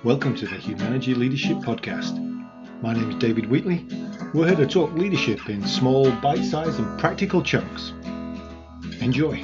Welcome to the Humanergy Leadership Podcast. My name is David Wheatley. We're here to talk leadership in small, bite-sized and practical chunks. Enjoy.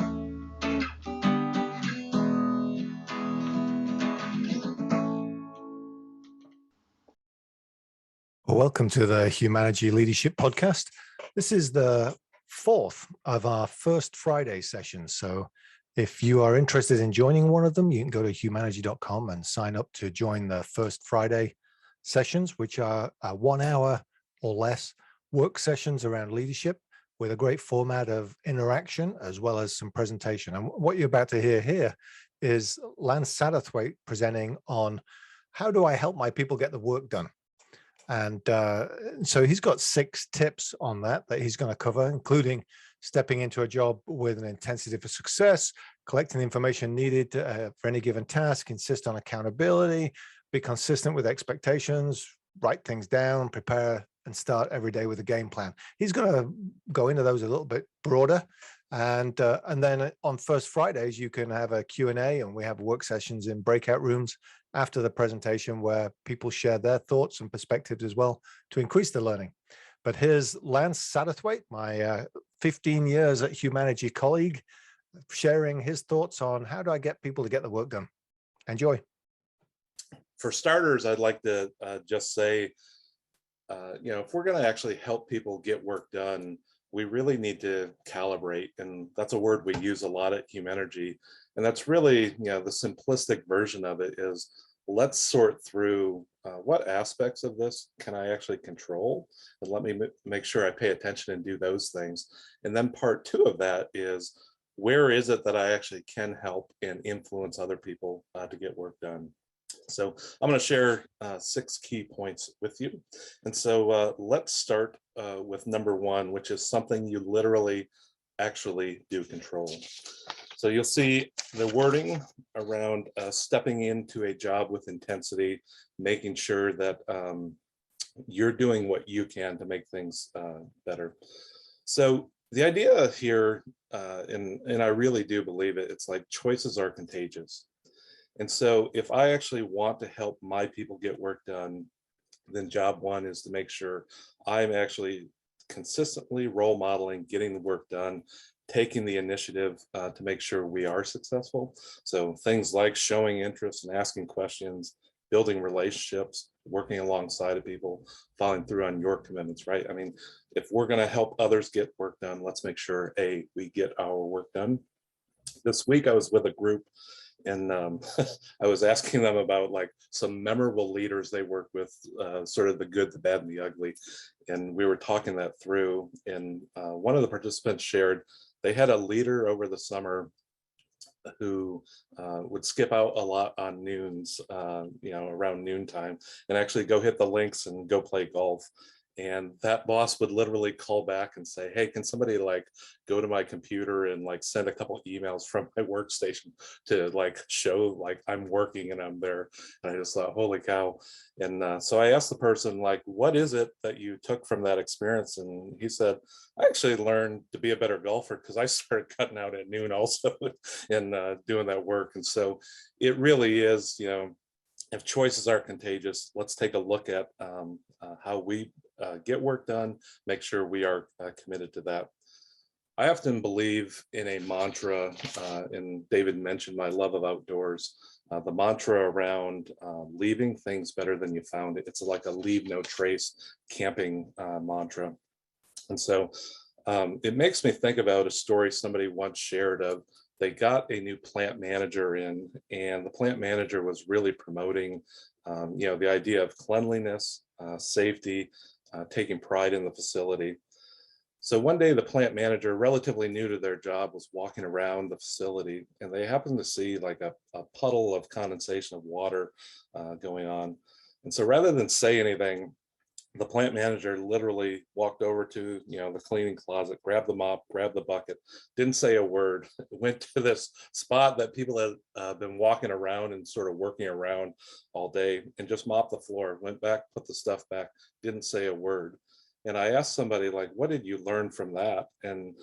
Welcome to the Humanergy Leadership Podcast. This is the fourth of our First Friday sessions. So if you are interested in joining one of them, you can go to humanergy.com and sign up to join the First Friday sessions, which are 1 hour or less work sessions around leadership with a great format of interaction as well as some presentation. And what you're about to hear here is Lance Satterthwaite presenting on how do I help my people get the work done? And so he's got 6 tips on that he's going to cover, including stepping into a job with an intensity for success, collecting the information needed for any given task, insist on accountability, be consistent with expectations, write things down, prepare and start every day with a game plan. He's going to go into those a little bit broader. And then on First Fridays, you can have a Q&A, and we have work sessions in breakout rooms after the presentation where people share their thoughts and perspectives as well to increase the learning. But here's Lance Satterthwaite, my 15 years at Humanergy colleague, sharing his thoughts on how do I get people to get the work done. Enjoy. For starters, I'd like to just say, if we're going to actually help people get work done, we really need to calibrate. And that's a word we use a lot at Humanergy. And that's really, the simplistic version of it is, let's sort through what aspects of this can I actually control, and let me make sure I pay attention and do those things. And then part 2 of that is, where is it that I actually can help and influence other people to get work done? So I'm going to share 6 key points with you. And so let's start with number 1, which is something you literally actually do control. So you'll see the wording around stepping into a job with intensity, making sure that you're doing what you can to make things better. So the idea here, and I really do believe it, it's like choices are contagious. And so if I actually want to help my people get work done, then job 1 is to make sure I'm actually consistently role modeling, getting the work done, taking the initiative to make sure we are successful. So things like showing interest and asking questions, building relationships, working alongside of people, following through on your commitments, right? I mean, if we're going to help others get work done, let's make sure, we get our work done. This week I was with a group, and I was asking them about like some memorable leaders they worked with, sort of the good, the bad, and the ugly. And we were talking that through. And one of the participants shared they had a leader over the summer who would skip out a lot on noons, around noontime, and actually go hit the links and go play golf. And that boss would literally call back and say, hey, can somebody like go to my computer and like send a couple emails from my workstation to like show like I'm working and I'm there. And I just thought, holy cow. And so I asked the person, like, what is it that you took from that experience? And he said, I actually learned to be a better golfer because I started cutting out at noon also and doing that work. And so it really is, if choices are contagious, let's take a look at how we get work done, make sure we are committed to that. I often believe in a mantra, and David mentioned my love of outdoors, the mantra around leaving things better than you found it. It's like a leave no trace camping mantra. And so it makes me think about a story somebody once shared of, they got a new plant manager in, and the plant manager was really promoting, the idea of cleanliness, safety, taking pride in the facility. So one day the plant manager, relatively new to their job, was walking around the facility, and they happened to see like a puddle of condensation of water going on. And so rather than say anything, the plant manager literally walked over to the cleaning closet, grabbed the mop, grabbed the bucket, didn't say a word, went to this spot that people had been walking around and sort of working around all day, and just mopped the floor, went back, put the stuff back, didn't say a word. And I asked somebody, like, what did you learn from that? And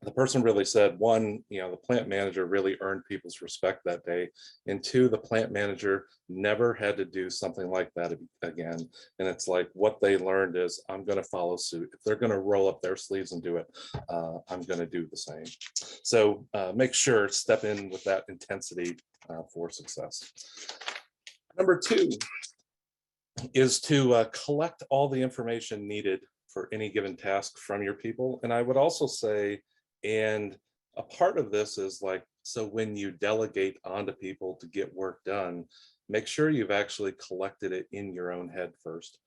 the person really said, one, the plant manager really earned people's respect that day. And two, the plant manager never had to do something like that again. And it's like what they learned is, I'm going to follow suit. If they're going to roll up their sleeves and do it, I'm going to do the same. So make sure, step in with that intensity for success. Number two is to collect all the information needed for any given task from your people. And I would also say, and a part of this is like, so when you delegate onto people to get work done, make sure you've actually collected it in your own head first.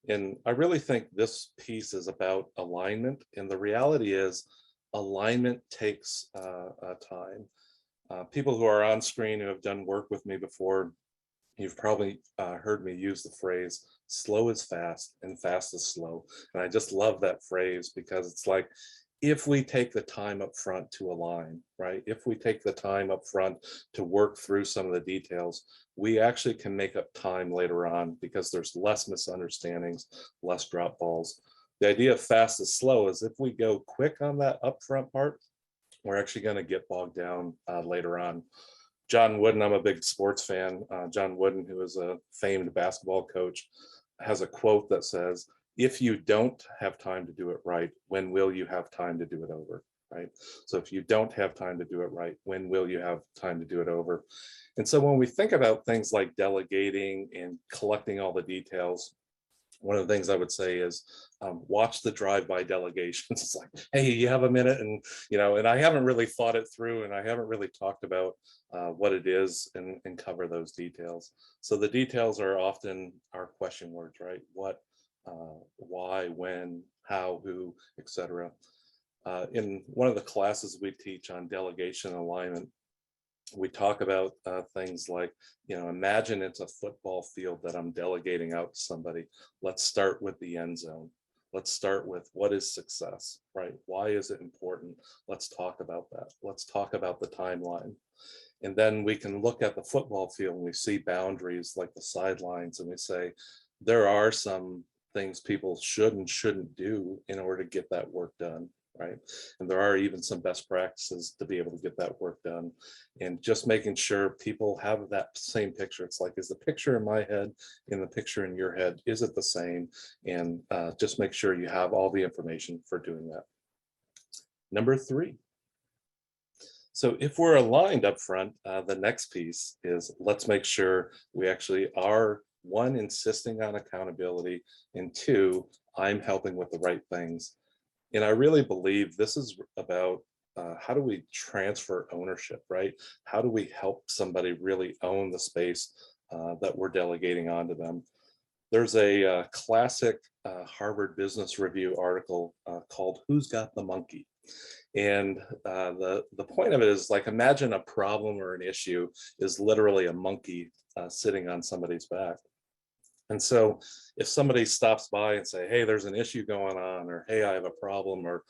And I really think this piece is about alignment. And the reality is alignment takes time. People who are on screen who have done work with me before, you've probably heard me use the phrase, slow is fast and fast is slow. And I just love that phrase because it's like, if we take the time up front to align, right? If we take the time up front to work through some of the details, we actually can make up time later on because there's less misunderstandings, less drop balls. The idea of fast is slow is if we go quick on that upfront part, we're actually going to get bogged down later on. John Wooden, I'm a big sports fan. John Wooden, who is a famed basketball coach, has a quote that says, if you don't have time to do it right, when will you have time to do it over, right? So if you don't have time to do it right, when will you have time to do it over? And so when we think about things like delegating and collecting all the details, one of the things I would say is watch the drive-by delegations. It's like, hey, you have a minute, and and I haven't really thought it through, and I haven't really talked about what it is and cover those details. So the details are often our question words, right? What, why, when, how, who, etc. In one of the classes we teach on delegation and alignment, we talk about things like, imagine it's a football field that I'm delegating out to somebody. Let's start with the end zone. Let's start with what is success, right? Why is it important? Let's talk about that. Let's talk about the timeline. And then we can look at the football field and we see boundaries like the sidelines, and we say, there are some things people should and shouldn't do in order to get that work done, right? And there are even some best practices to be able to get that work done. And just making sure people have that same picture. It's like, is the picture in my head and the picture in your head, is it the same? And just make sure you have all the information for doing that. Number three. So if we're aligned up front, the next piece is let's make sure we actually are, one, insisting on accountability, and two, I'm helping with the right things. And I really believe this is about how do we transfer ownership, right? How do we help somebody really own the space that we're delegating onto them? There's a classic Harvard Business Review article called "Who's Got the Monkey?" And the point of it is, like, imagine a problem or an issue is literally a monkey sitting on somebody's back. And so if somebody stops by and say, hey, there's an issue going on, or hey, I have a problem, or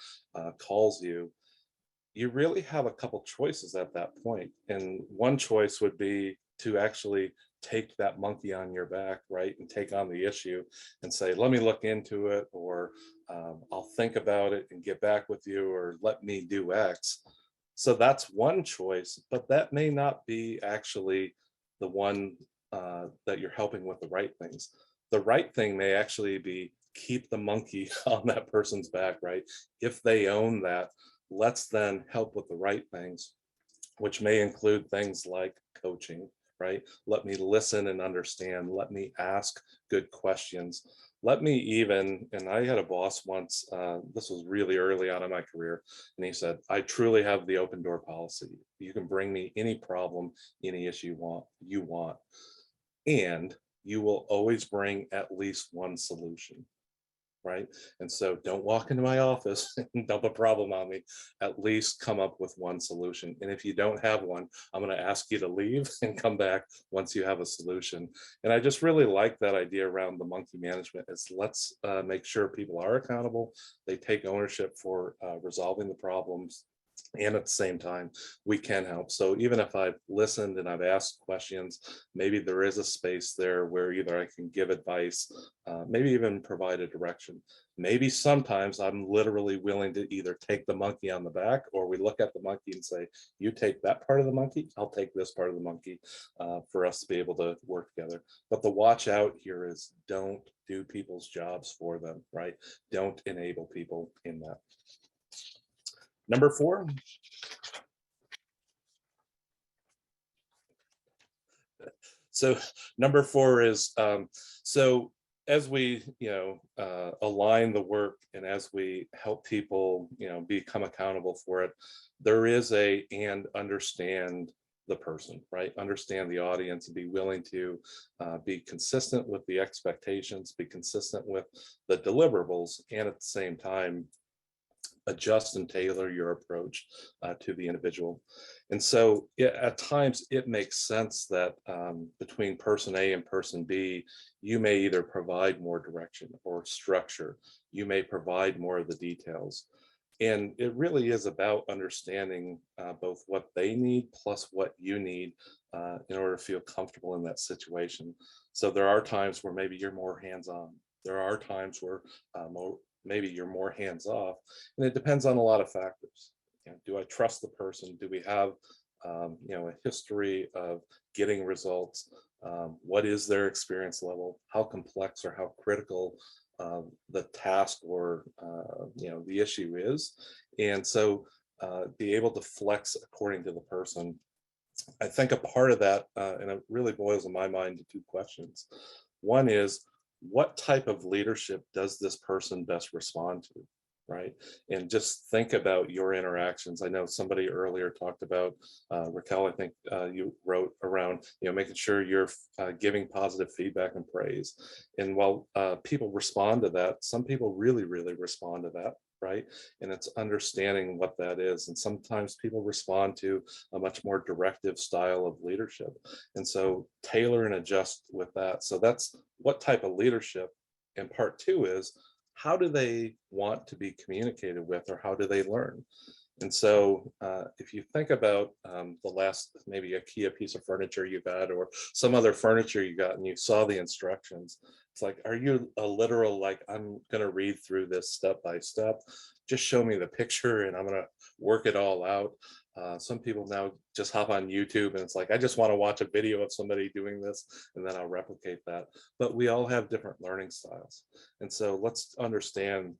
calls you, you really have a couple choices at that point. And one choice would be to actually take that monkey on your back, right, and take on the issue and say, let me look into it, or I'll think about it and get back with you, or let me do X. So that's one choice, but that may not be actually the one that you're helping with the right things. The right thing may actually be keep the monkey on that person's back, right? If they own that, let's then help with the right things, which may include things like coaching, right? Let me listen and understand. Let me ask good questions. Let me even, and I had a boss once, this was really early on in my career, and he said, I truly have the open door policy. You can bring me any problem, any issue you want, and you will always bring at least one solution, right? And so don't walk into my office and dump a problem on me. At least come up with one solution. And if you don't have one, I'm going to ask you to leave and come back once you have a solution. And I just really like that idea around the monkey management is let's make sure people are accountable. They take ownership for resolving the problems. And at the same time, we can help. So even if I've listened and I've asked questions, maybe there is a space there where either I can give advice, maybe even provide a direction. Maybe sometimes I'm literally willing to either take the monkey on the back, or we look at the monkey and say, you take that part of the monkey, I'll take this part of the monkey, for us to be able to work together. But the watch out here is don't do people's jobs for them, right? Don't enable people in that. Number 4. So number 4 is, so as we, align the work and as we help people, become accountable for it, there is and understand the person, right? Understand the audience and be willing to be consistent with the expectations, be consistent with the deliverables, and at the same time, adjust and tailor your approach to the individual. And so at times it makes sense that between person A and person B, you may either provide more direction or structure. You may provide more of the details. And it really is about understanding both what they need plus what you need in order to feel comfortable in that situation. So there are times where maybe you're more hands-on. There are times where maybe you're more hands-off, and it depends on a lot of factors. Do I trust the person? Do we have a history of getting results? What is their experience level? How complex or how critical the task or the issue is? And so be able to flex according to the person. I think a part of that, and it really boils in my mind to 2 questions. One is, what type of leadership does this person best respond to, right? And just think about your interactions. I know somebody earlier talked about, Raquel, I think you wrote around, making sure you're giving positive feedback and praise. And while people respond to that, some people really, really respond to that, right? And it's understanding what that is. And sometimes people respond to a much more directive style of leadership. And so tailor and adjust with that. So that's what type of leadership. And part 2 is, how do they want to be communicated with, or how do they learn? And so if you think about the last, maybe IKEA piece of furniture you got, or some other furniture you got, and you saw the instructions, it's like, are you a literal, like, I'm going to read through this step by step, just show me the picture and I'm going to work it all out? Some people now just hop on YouTube and it's like, I just want to watch a video of somebody doing this and then I'll replicate that. But we all have different learning styles. And so let's understand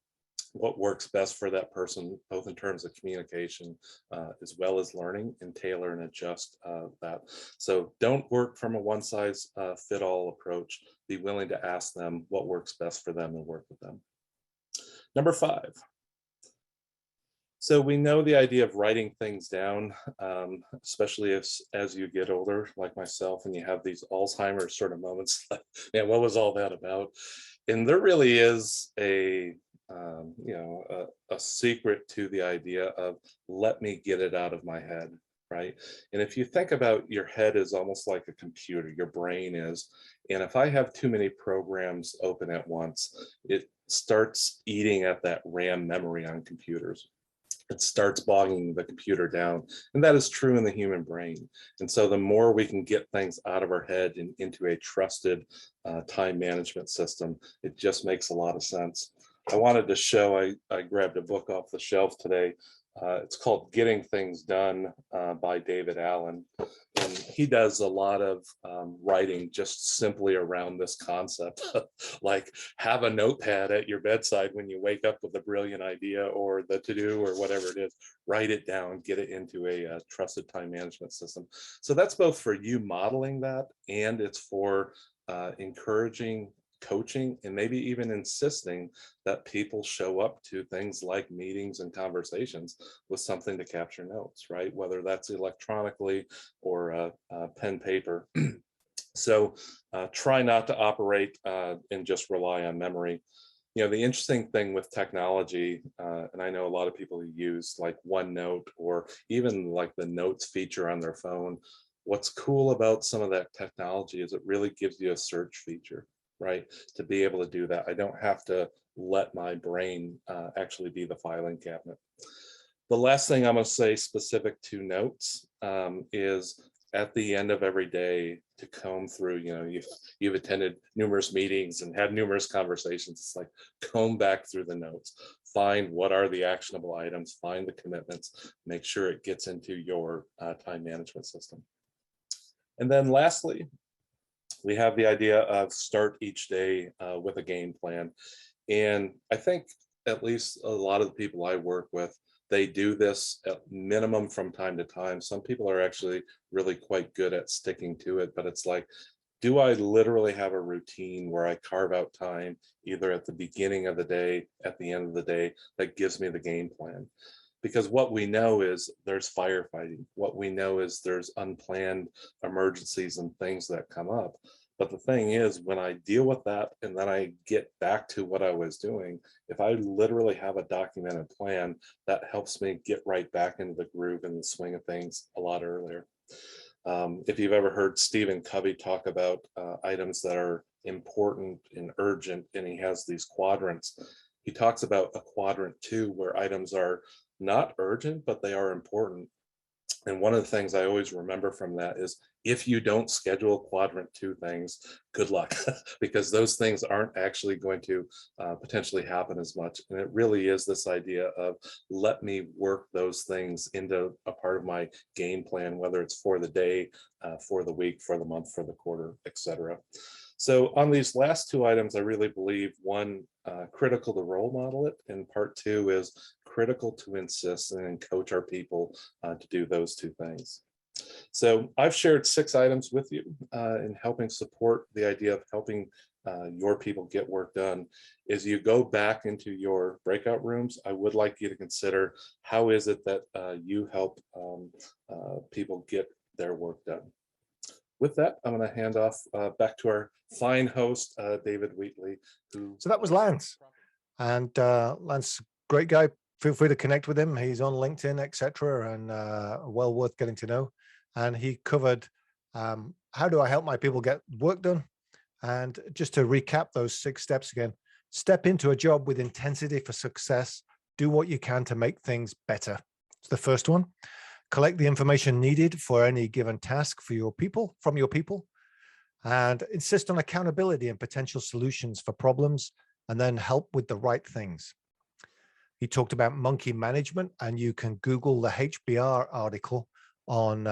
what works best for that person, both in terms of communication as well as learning, and tailor and adjust that. So don't work from a one size fit all approach. Be willing to ask them what works best for them and work with them. Number 5. So we know the idea of writing things down, especially as you get older, like myself, and you have these Alzheimer's sort of moments, like, man, what was all that about? And there really is a secret to the idea of, let me get it out of my head, right? And if you think about your head is almost like a computer, your brain is, and if I have too many programs open at once, it starts eating at that RAM memory on computers. It starts bogging the computer down. And that is true in the human brain. And so the more we can get things out of our head and into a trusted time management system, it just makes a lot of sense. I wanted to show, I grabbed a book off the shelf today. It's called Getting Things Done by David Allen. And he does a lot of writing just simply around this concept of, like, have a notepad at your bedside when you wake up with a brilliant idea or the to-do or whatever it is. Write it down, get it into a trusted time management system. So that's both for you modeling that, and it's for encouraging, coaching, and maybe even insisting that people show up to things like meetings and conversations with something to capture notes, right? Whether that's electronically or pen paper. So try not to operate and just rely on memory. The interesting thing with technology, and I know a lot of people who use like OneNote or even like the notes feature on their phone. What's cool about some of that technology is it really gives you a search feature, right? To be able to do that. I don't have to let my brain actually be the filing cabinet. The last thing I'm going to say specific to notes is at the end of every day to comb through, you've attended numerous meetings and had numerous conversations. It's like comb back through the notes, find what are the actionable items, find the commitments, make sure it gets into your time management system. And then lastly, we have the idea of start each day with a game plan. And I think at least a lot of the people I work with, they do this at minimum from time to time. Some people are actually really quite good at sticking to it, but it's like, do I literally have a routine where I carve out time either at the beginning of the day, at the end of the day, that gives me the game plan? Because what we know is there's firefighting. What we know is there's unplanned emergencies and things that come up. But the thing is, when I deal with that and then I get back to what I was doing, if I literally have a documented plan, that helps me get right back into the groove and the swing of things a lot earlier. If you've ever heard Stephen Covey talk about items that are important and urgent, and he has these quadrants, he talks about a quadrant 2 where items are not urgent, but they are important. And one of the things I always remember from that is if you don't schedule quadrant 2 things, good luck, because those things aren't actually going to potentially happen as much. And it really is this idea of let me work those things into a part of my game plan, whether it's for the day, for the week, for the month, for the quarter, etc. So on these last 2 items, I really believe one, critical to role model it, and part 2 is critical to insist and coach our people to do those 2 things. So I've shared 6 items with you in helping support the idea of helping your people get work done. As you go back into your breakout rooms, I would like you to consider how is it that you help people get their work done. With that, I'm going to hand off back to our fine host, David Wheatley. So that was Lance. And Lance, great guy. Feel free to connect with him. He's on LinkedIn, etc., and well worth getting to know. And he covered how do I help my people get work done? And just to recap those 6 steps again, step into a job with intensity for success. Do what you can to make things better. It's the first one. Collect the information needed for any given task for your people, from your people, and insist on accountability and potential solutions for problems, and then help with the right things. He talked about monkey management, and you can Google the HBR article on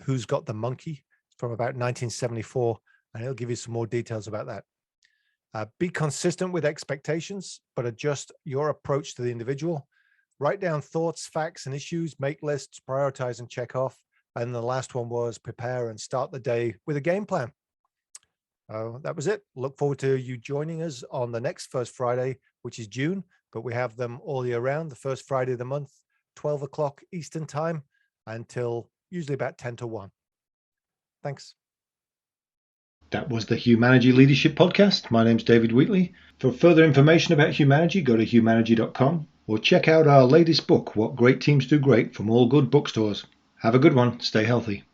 who's got the monkey from about 1974, and he'll give you some more details about that. Be consistent with expectations, but adjust your approach to the individual. Write down thoughts, facts, and issues, make lists, prioritize, and check off. And the last one was prepare and start the day with a game plan. That was it. Look forward to you joining us on the next First Friday, which is June, but we have them all year round, the first Friday of the month, 12 o'clock Eastern time until usually about 10 to 1. Thanks. That was the Humanergy Leadership Podcast. My name's David Wheatley. For further information about Humanergy, go to humanergy.com or check out our latest book, What Great Teams Do Great, from all good bookstores. Have a good one. Stay healthy.